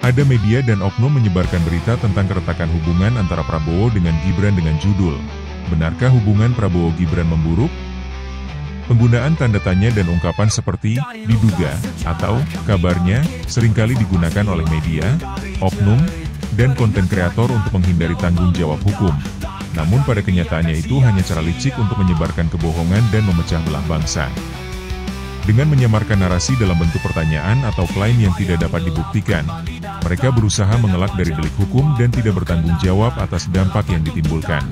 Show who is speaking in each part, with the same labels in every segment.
Speaker 1: Ada media dan oknum menyebarkan berita tentang keretakan hubungan antara Prabowo dengan Gibran dengan judul, "Benarkah hubungan Prabowo-Gibran memburuk?" Penggunaan tanda tanya dan ungkapan seperti "diduga" atau "kabarnya" seringkali digunakan oleh media, oknum, dan konten kreator untuk menghindari tanggung jawab hukum. Namun pada kenyataannya itu hanya cara licik untuk menyebarkan kebohongan dan memecah belah bangsa. Dengan menyamarkan narasi dalam bentuk pertanyaan atau klaim yang tidak dapat dibuktikan, mereka berusaha mengelak dari delik hukum dan tidak bertanggung jawab atas dampak yang ditimbulkan.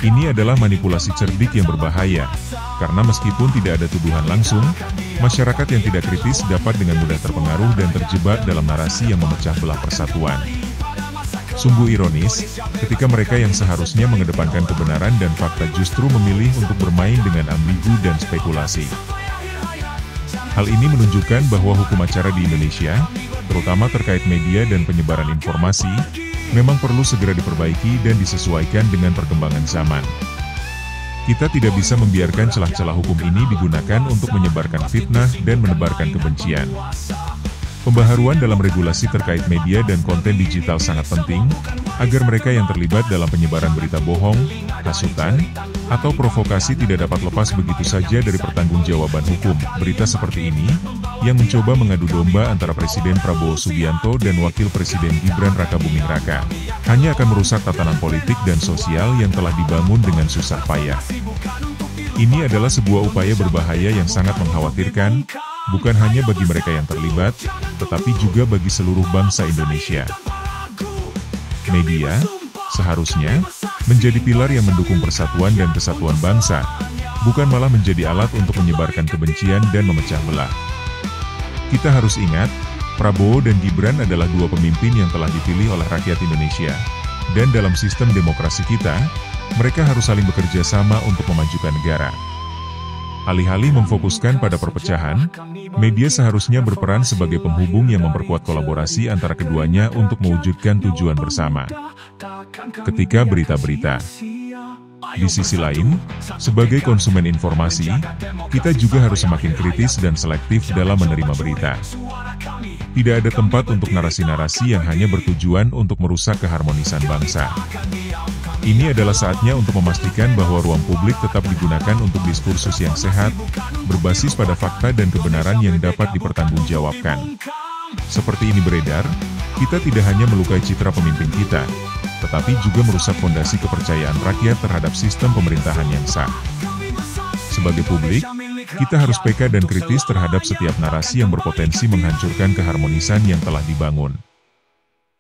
Speaker 1: Ini adalah manipulasi cerdik yang berbahaya, karena meskipun tidak ada tuduhan langsung, masyarakat yang tidak kritis dapat dengan mudah terpengaruh dan terjebak dalam narasi yang memecah belah persatuan. Sungguh ironis, ketika mereka yang seharusnya mengedepankan kebenaran dan fakta justru memilih untuk bermain dengan ambigu dan spekulasi. Hal ini menunjukkan bahwa hukum acara di Indonesia, terutama terkait media dan penyebaran informasi, memang perlu segera diperbaiki dan disesuaikan dengan perkembangan zaman. Kita tidak bisa membiarkan celah-celah hukum ini digunakan untuk menyebarkan fitnah dan menebarkan kebencian. Pembaharuan dalam regulasi terkait media dan konten digital sangat penting, agar mereka yang terlibat dalam penyebaran berita bohong, hasutan, atau provokasi tidak dapat lepas begitu saja dari pertanggungjawaban hukum. Berita seperti ini, yang mencoba mengadu domba antara Presiden Prabowo Subianto dan Wakil Presiden Gibran Rakabuming Raka, hanya akan merusak tatanan politik dan sosial yang telah dibangun dengan susah payah. Ini adalah sebuah upaya berbahaya yang sangat mengkhawatirkan, bukan hanya bagi mereka yang terlibat, tetapi juga bagi seluruh bangsa Indonesia. Media, seharusnya, menjadi pilar yang mendukung persatuan dan kesatuan bangsa, bukan malah menjadi alat untuk menyebarkan kebencian dan memecah belah. Kita harus ingat, Prabowo dan Gibran adalah dua pemimpin yang telah dipilih oleh rakyat Indonesia, dan dalam sistem demokrasi kita, mereka harus saling bekerja sama untuk memajukan negara. Alih-alih memfokuskan pada perpecahan, media seharusnya berperan sebagai penghubung yang memperkuat kolaborasi antara keduanya untuk mewujudkan tujuan bersama. Ketika berita-berita. Di sisi lain, sebagai konsumen informasi, kita juga harus semakin kritis dan selektif dalam menerima berita. Tidak ada tempat untuk narasi-narasi yang hanya bertujuan untuk merusak keharmonisan bangsa. Ini adalah saatnya untuk memastikan bahwa ruang publik tetap digunakan untuk diskursus yang sehat, berbasis pada fakta dan kebenaran yang dapat dipertanggungjawabkan. Seperti ini beredar, kita tidak hanya melukai citra pemimpin kita, tetapi juga merusak fondasi kepercayaan rakyat terhadap sistem pemerintahan yang sah. Sebagai publik, kita harus peka dan kritis terhadap setiap narasi yang berpotensi menghancurkan keharmonisan yang telah dibangun.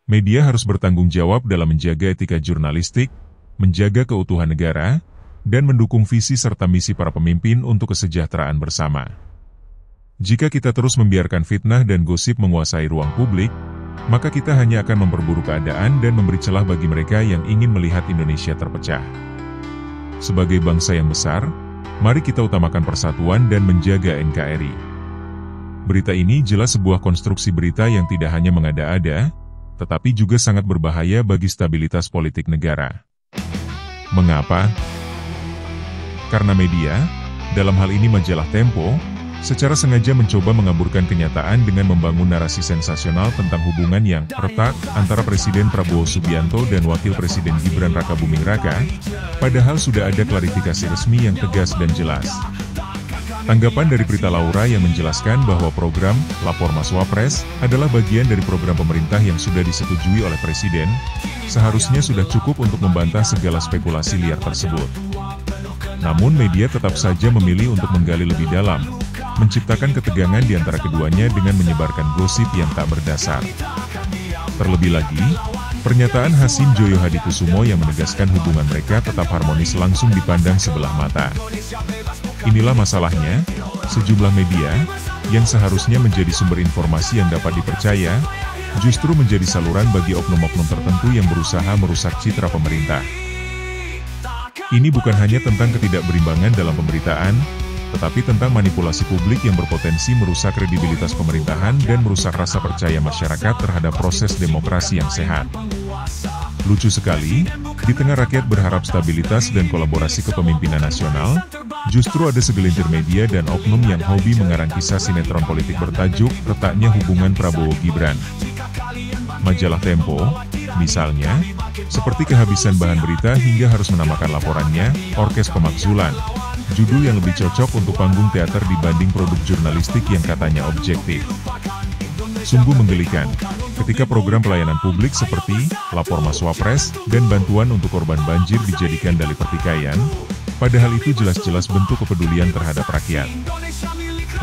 Speaker 1: Media harus bertanggung jawab dalam menjaga etika jurnalistik, menjaga keutuhan negara, dan mendukung visi serta misi para pemimpin untuk kesejahteraan bersama. Jika kita terus membiarkan fitnah dan gosip menguasai ruang publik, maka kita hanya akan memperburuk keadaan dan memberi celah bagi mereka yang ingin melihat Indonesia terpecah. Sebagai bangsa yang besar, mari kita utamakan persatuan dan menjaga NKRI. Berita ini jelas sebuah konstruksi berita yang tidak hanya mengada-ada, tetapi juga sangat berbahaya bagi stabilitas politik negara. Mengapa? Karena media, dalam hal ini majalah Tempo, secara sengaja mencoba mengaburkan kenyataan dengan membangun narasi sensasional tentang hubungan yang retak antara Presiden Prabowo Subianto dan Wakil Presiden Gibran Rakabuming Raka, padahal sudah ada klarifikasi resmi yang tegas dan jelas. Tanggapan dari Prita Laura yang menjelaskan bahwa program Lapor Mas Wapres adalah bagian dari program pemerintah yang sudah disetujui oleh Presiden, seharusnya sudah cukup untuk membantah segala spekulasi liar tersebut. Namun media tetap saja memilih untuk menggali lebih dalam, menciptakan ketegangan di antara keduanya dengan menyebarkan gosip yang tak berdasar. Terlebih lagi, pernyataan Hasim Joyo Hadikusumo yang menegaskan hubungan mereka tetap harmonis langsung dipandang sebelah mata. Inilah masalahnya, sejumlah media, yang seharusnya menjadi sumber informasi yang dapat dipercaya, justru menjadi saluran bagi oknum-oknum tertentu yang berusaha merusak citra pemerintah. Ini bukan hanya tentang ketidakberimbangan dalam pemberitaan, tetapi tentang manipulasi publik yang berpotensi merusak kredibilitas pemerintahan dan merusak rasa percaya masyarakat terhadap proses demokrasi yang sehat. Lucu sekali, di tengah rakyat berharap stabilitas dan kolaborasi kepemimpinan nasional, justru ada segelintir media dan oknum yang hobi mengarang kisah sinetron politik bertajuk "Retaknya Hubungan Prabowo-Gibran". majalah Tempo, misalnya, seperti kehabisan bahan berita hingga harus menamakan laporannya, Orkes Pemakzulan, judul yang lebih cocok untuk panggung teater dibanding produk jurnalistik yang katanya objektif. Sungguh menggelikan, ketika program pelayanan publik seperti Lapor Mas Wapres dan bantuan untuk korban banjir dijadikan dalih pertikaian, padahal itu jelas-jelas bentuk kepedulian terhadap rakyat.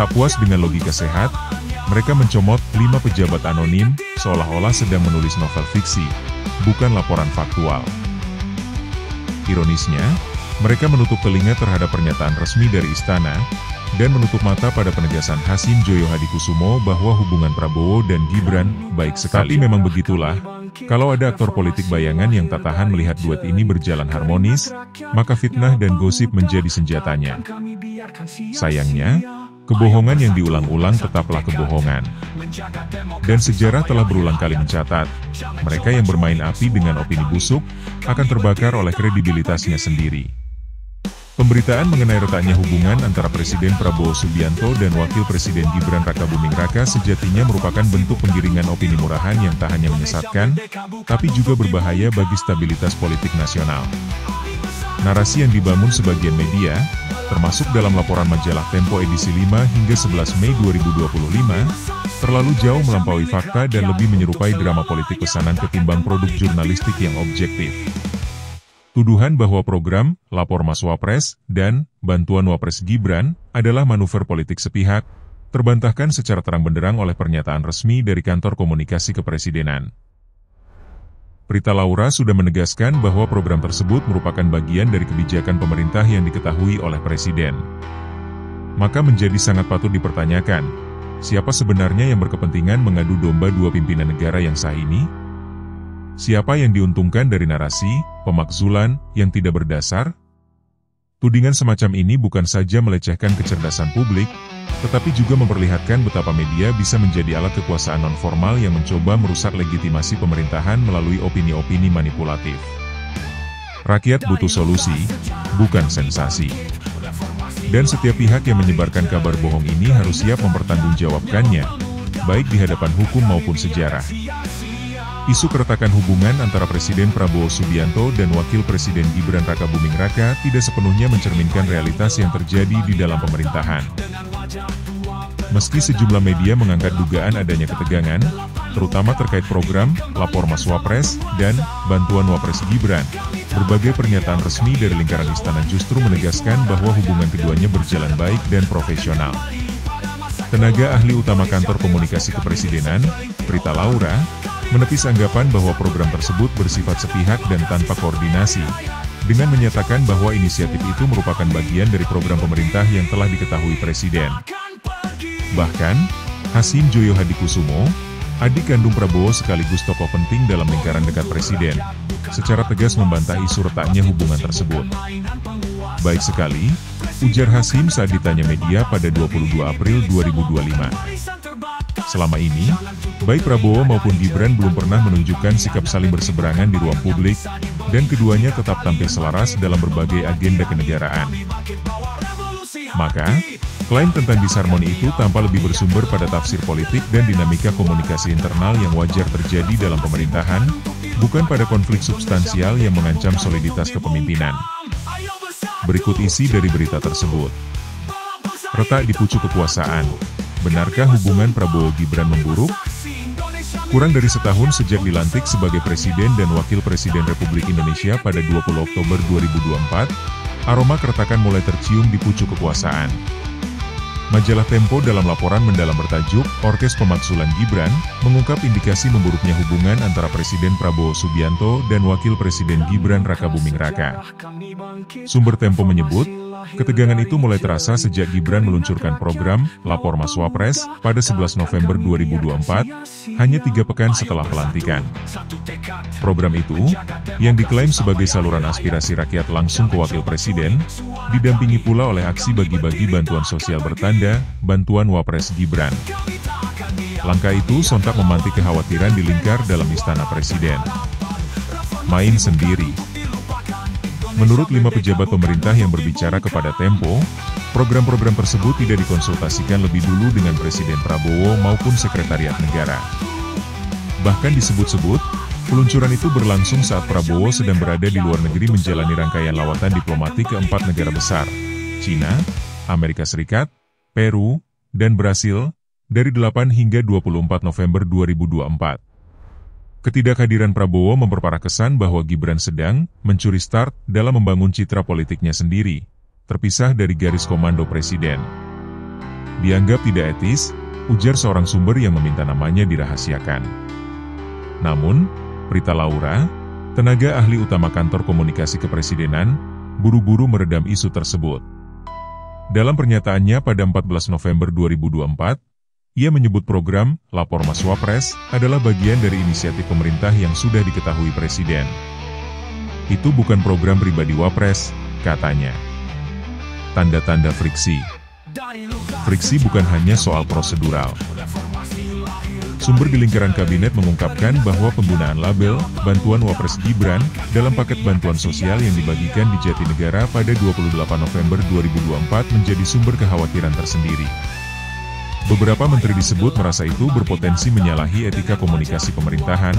Speaker 1: Tak puas dengan logika sehat, mereka mencomot 5 pejabat anonim, seolah-olah sedang menulis novel fiksi, bukan laporan faktual. Ironisnya, mereka menutup telinga terhadap pernyataan resmi dari istana, dan menutup mata pada penegasan Hasim Joyo Hadikusumo bahwa hubungan Prabowo dan Gibran baik sekali. Tapi memang begitulah, kalau ada aktor politik bayangan yang tak tahan melihat duet ini berjalan harmonis, maka fitnah dan gosip menjadi senjatanya. Sayangnya, kebohongan yang diulang-ulang tetaplah kebohongan. Dan sejarah telah berulang kali mencatat, mereka yang bermain api dengan opini busuk, akan terbakar oleh kredibilitasnya sendiri. Pemberitaan mengenai retaknya hubungan antara Presiden Prabowo Subianto dan Wakil Presiden Gibran Rakabuming Raka sejatinya merupakan bentuk penggiringan opini murahan yang tak hanya menyesatkan, tapi juga berbahaya bagi stabilitas politik nasional. Narasi yang dibangun sebagian media, termasuk dalam laporan majalah Tempo edisi 5 hingga 11 Mei 2025, terlalu jauh melampaui fakta dan lebih menyerupai drama politik pesanan ketimbang produk jurnalistik yang objektif. Tuduhan bahwa program Lapor Mas Wapres dan bantuan Wapres Gibran adalah manuver politik sepihak, terbantahkan secara terang benderang oleh pernyataan resmi dari Kantor Komunikasi Kepresidenan. Prita Laura sudah menegaskan bahwa program tersebut merupakan bagian dari kebijakan pemerintah yang diketahui oleh Presiden. Maka menjadi sangat patut dipertanyakan, siapa sebenarnya yang berkepentingan mengadu domba dua pimpinan negara yang sah ini? Siapa yang diuntungkan dari narasi, pemakzulan, yang tidak berdasar? Tudingan semacam ini bukan saja melecehkan kecerdasan publik, tetapi juga memperlihatkan betapa media bisa menjadi alat kekuasaan non-formal yang mencoba merusak legitimasi pemerintahan melalui opini-opini manipulatif. Rakyat butuh solusi, bukan sensasi. Dan setiap pihak yang menyebarkan kabar bohong ini harus siap mempertanggungjawabkannya, baik di hadapan hukum maupun sejarah. Isu keretakan hubungan antara Presiden Prabowo Subianto dan Wakil Presiden Gibran Rakabuming Raka tidak sepenuhnya mencerminkan realitas yang terjadi di dalam pemerintahan. Meski sejumlah media mengangkat dugaan adanya ketegangan, terutama terkait program Lapor Mas Wapres dan bantuan Wapres Gibran, berbagai pernyataan resmi dari lingkaran istana justru menegaskan bahwa hubungan keduanya berjalan baik dan profesional. Tenaga ahli utama Kantor Komunikasi Kepresidenan, Prita Laura, menepis anggapan bahwa program tersebut bersifat sepihak dan tanpa koordinasi, dengan menyatakan bahwa inisiatif itu merupakan bagian dari program pemerintah yang telah diketahui Presiden. Bahkan, Hasim Joyo Hadikusumo, adik kandung Prabowo sekaligus tokoh penting dalam lingkaran dekat Presiden, secara tegas membantah isu retaknya hubungan tersebut. Baik sekali, ujar Hasim saat ditanya media pada 22 April 2025. Selama ini, baik Prabowo maupun Gibran belum pernah menunjukkan sikap saling berseberangan di ruang publik, dan keduanya tetap tampil selaras dalam berbagai agenda kenegaraan. Maka, klaim tentang disharmoni itu tampak lebih bersumber pada tafsir politik dan dinamika komunikasi internal yang wajar terjadi dalam pemerintahan, bukan pada konflik substansial yang mengancam soliditas kepemimpinan. Berikut isi dari berita tersebut. Retak di pucuk kekuasaan. Benarkah hubungan Prabowo-Gibran memburuk? Kurang dari setahun sejak dilantik sebagai Presiden dan Wakil Presiden Republik Indonesia pada 20 Oktober 2024, aroma keretakan mulai tercium di pucuk kekuasaan. Majalah Tempo dalam laporan mendalam bertajuk Orkes Pemakzulan Gibran, mengungkap indikasi memburuknya hubungan antara Presiden Prabowo Subianto dan Wakil Presiden Gibran Rakabuming Raka. Sumber Tempo menyebut, ketegangan itu mulai terasa sejak Gibran meluncurkan program Lapor Mas Wapres pada 11 November 2024, hanya 3 pekan setelah pelantikan. Program itu, yang diklaim sebagai saluran aspirasi rakyat langsung ke Wakil Presiden, didampingi pula oleh aksi bagi-bagi bantuan sosial bertanda bantuan Wapres Gibran. Langkah itu sontak memantik kekhawatiran di lingkar dalam istana Presiden. Main sendiri. Menurut 5 pejabat pemerintah yang berbicara kepada Tempo, program-program tersebut tidak dikonsultasikan lebih dulu dengan Presiden Prabowo maupun Sekretariat Negara. Bahkan disebut-sebut, peluncuran itu berlangsung saat Prabowo sedang berada di luar negeri menjalani rangkaian lawatan diplomatik ke 4 negara besar, China, Amerika Serikat, Peru, dan Brasil, dari 8 hingga 24 November 2024. Ketidakhadiran Prabowo memperparah kesan bahwa Gibran sedang mencuri start dalam membangun citra politiknya sendiri, terpisah dari garis komando Presiden. Dianggap tidak etis, ujar seorang sumber yang meminta namanya dirahasiakan. Namun, Rita Laura, tenaga ahli utama kantor komunikasi kepresidenan, buru-buru meredam isu tersebut. Dalam pernyataannya pada 14 November 2024, ia menyebut program Lapor Mas Wapres adalah bagian dari inisiatif pemerintah yang sudah diketahui Presiden. Itu bukan program pribadi Wapres, katanya. Tanda-tanda friksi. Friksi bukan hanya soal prosedural. Sumber di lingkaran kabinet mengungkapkan bahwa penggunaan label Bantuan Wapres Gibran dalam paket bantuan sosial yang dibagikan di Jatinegara pada 28 November 2024 menjadi sumber kekhawatiran tersendiri. Beberapa menteri disebut merasa itu berpotensi menyalahi etika komunikasi pemerintahan,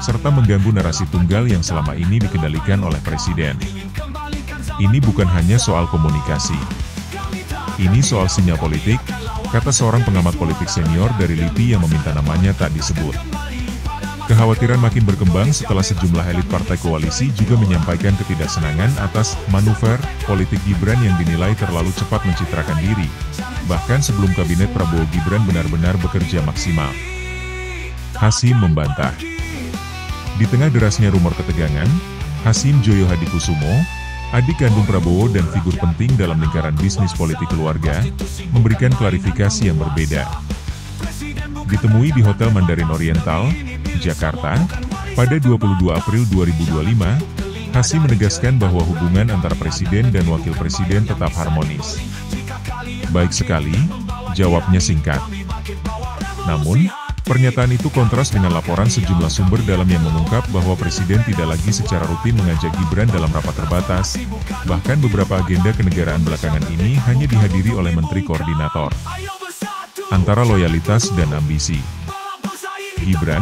Speaker 1: serta mengganggu narasi tunggal yang selama ini dikendalikan oleh Presiden. Ini bukan hanya soal komunikasi. Ini soal sinyal politik, kata seorang pengamat politik senior dari LIPI yang meminta namanya tak disebut. Kekhawatiran makin berkembang setelah sejumlah elit partai koalisi juga menyampaikan ketidaksenangan atas manuver politik Gibran yang dinilai terlalu cepat mencitrakan diri, bahkan sebelum kabinet Prabowo Gibran benar-benar bekerja maksimal. Hasim membantah. Di tengah derasnya rumor ketegangan, Hasim Joyo Hadikusumo, adik kandung Prabowo dan figur penting dalam lingkaran bisnis politik keluarga, memberikan klarifikasi yang berbeda. Ditemui di Hotel Mandarin Oriental, Jakarta, pada 22 April 2025, Hasim menegaskan bahwa hubungan antara Presiden dan Wakil Presiden tetap harmonis. Baik sekali, jawabnya singkat. Namun, pernyataan itu kontras dengan laporan sejumlah sumber dalam yang mengungkap bahwa Presiden tidak lagi secara rutin mengajak Gibran dalam rapat terbatas, bahkan beberapa agenda kenegaraan belakangan ini hanya dihadiri oleh Menteri Koordinator. Antara loyalitas dan ambisi. Gibran,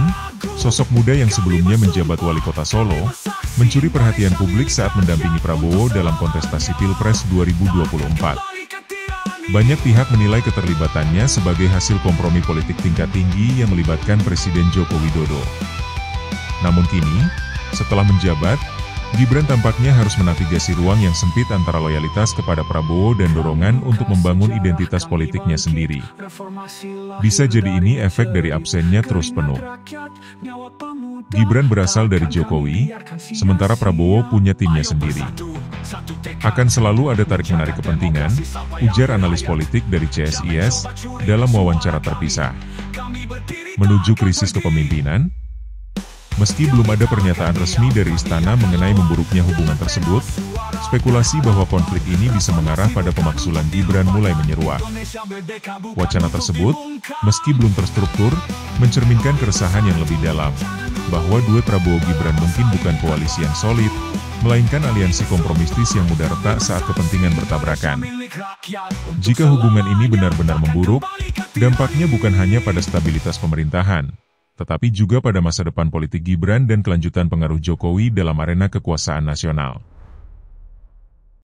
Speaker 1: sosok muda yang sebelumnya menjabat wali kota Solo, mencuri perhatian publik saat mendampingi Prabowo dalam kontestasi Pilpres 2024. Banyak pihak menilai keterlibatannya sebagai hasil kompromi politik tingkat tinggi yang melibatkan Presiden Joko Widodo. Namun kini, setelah menjabat, Gibran tampaknya harus menavigasi ruang yang sempit antara loyalitas kepada Prabowo dan dorongan untuk membangun identitas politiknya sendiri. Bisa jadi ini efek dari absennya terus penuh. Gibran berasal dari Jokowi, sementara Prabowo punya timnya sendiri. Akan selalu ada tarik-menarik kepentingan, ujar analis politik dari CSIS, dalam wawancara terpisah. Menuju krisis kepemimpinan? Meski belum ada pernyataan resmi dari istana mengenai memburuknya hubungan tersebut, spekulasi bahwa konflik ini bisa mengarah pada pemaksulan Gibran mulai menyeruak. Wacana tersebut, meski belum terstruktur, mencerminkan keresahan yang lebih dalam, bahwa duet Prabowo-Gibran mungkin bukan koalisi yang solid, melainkan aliansi kompromistis yang mudah retak saat kepentingan bertabrakan. Jika hubungan ini benar-benar memburuk, dampaknya bukan hanya pada stabilitas pemerintahan, tetapi juga pada masa depan politik Gibran dan kelanjutan pengaruh Jokowi dalam arena kekuasaan nasional.